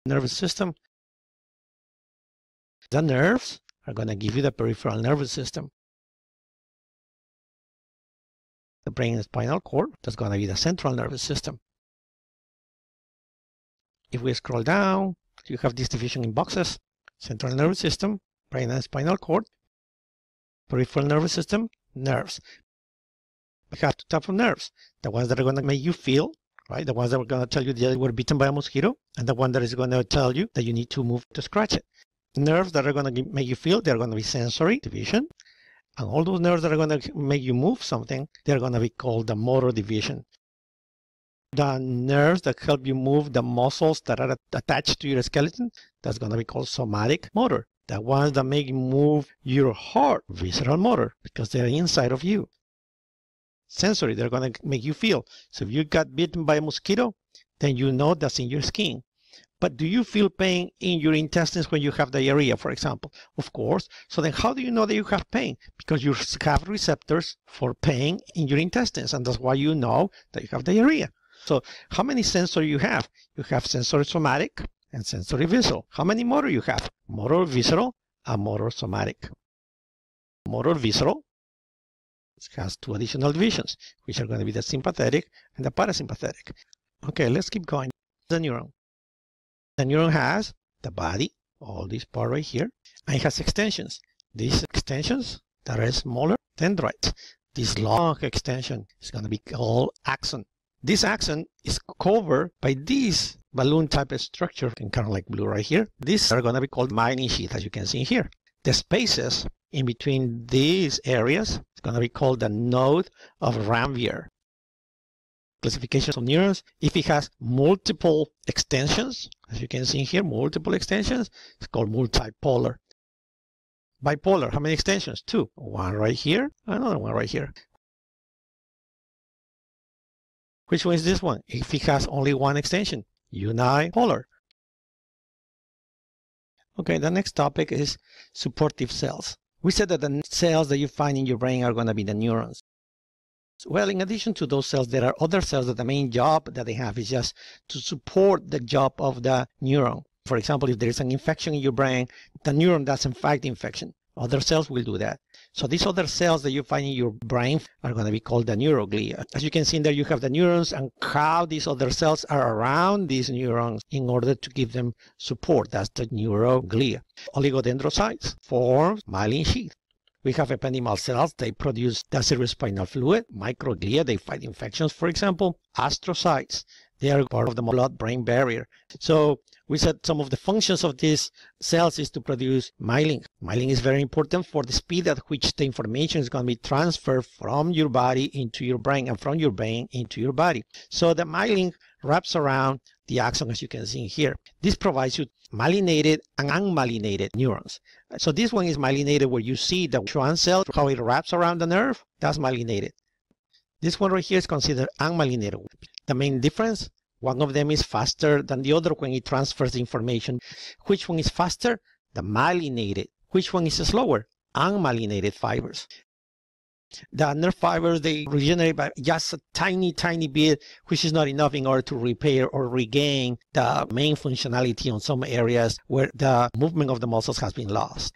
nervous system. The nerves are going to give you the peripheral nervous system. The brain and spinal cord, that's going to be the central nervous system. If we scroll down, you have this division in boxes: central nervous system, brain and spinal cord, peripheral nervous system, nerves. We have two types of nerves: the ones that are going to make you feel, right? The ones that are going to tell you that you were bitten by a mosquito, and the one that is going to tell you that you need to move to scratch it. Nerves that are going to make you feel, they're going to be sensory division. And all those nerves that are going to make you move something, they're going to be called the motor division. The nerves that help you move the muscles that are attached to your skeleton, that's going to be called somatic motor. The ones that make you move your heart, visceral motor, because they're inside of you. Sensory, they're going to make you feel. So if you got bitten by a mosquito, then you know that's in your skin. But do you feel pain in your intestines when you have diarrhea, for example? Of course. So then how do you know that you have pain? Because you have receptors for pain in your intestines, and that's why you know that you have diarrhea. So how many sensory you have? You have sensory somatic and sensory visceral. How many motor you have? Motor visceral and motor somatic. Motor visceral has two additional divisions, which are going to be the sympathetic and the parasympathetic. Okay, let's keep going. The neuron. The neuron has the body, all this part right here, and it has extensions. These extensions that are smaller, dendrites. This long extension is going to be called axon. This axon is covered by this balloon type of structure, kind of like blue right here. These are going to be called myelin sheath, as you can see here. The spaces in between these areas is going to be called the node of Ranvier. Classifications of neurons: if it has multiple extensions, as you can see here, multiple extensions, it's called multipolar. Bipolar, how many extensions? Two. One right here, another one right here. Which one is this one? If it has only one extension, unipolar. Okay, the next topic is supportive cells. We said that the cells that you find in your brain are going to be the neurons. Well, in addition to those cells, there are other cells that the main job that they have is just to support the job of the neuron. For example, if there is an infection in your brain, the neuron doesn't fight the infection. Other cells will do that. So these other cells that you find in your brain are going to be called the neuroglia. As you can see there, you have the neurons and how these other cells are around these neurons in order to give them support. That's the neuroglia. Oligodendrocytes form myelin sheath. We have ependymal cells. They produce the cerebrospinal fluid. Microglia, they fight infections, for example. Astrocytes, they are part of the blood-brain barrier. So we said some of the functions of these cells is to produce myelin. Myelin is very important for the speed at which the information is going to be transferred from your body into your brain and from your brain into your body. So the myelin wraps around the axon, as you can see here. This provides you myelinated and unmyelinated neurons. So this one is myelinated, where you see the Schwann cell, how it wraps around the nerve. That's myelinated. This one right here is considered unmyelinated. The main difference, one of them is faster than the other when it transfers the information. Which one is faster? The myelinated. Which one is slower? Unmyelinated fibers. The nerve fibers, they regenerate by just a tiny bit, which is not enough in order to repair or regain the main functionality on some areas where the movement of the muscles has been lost.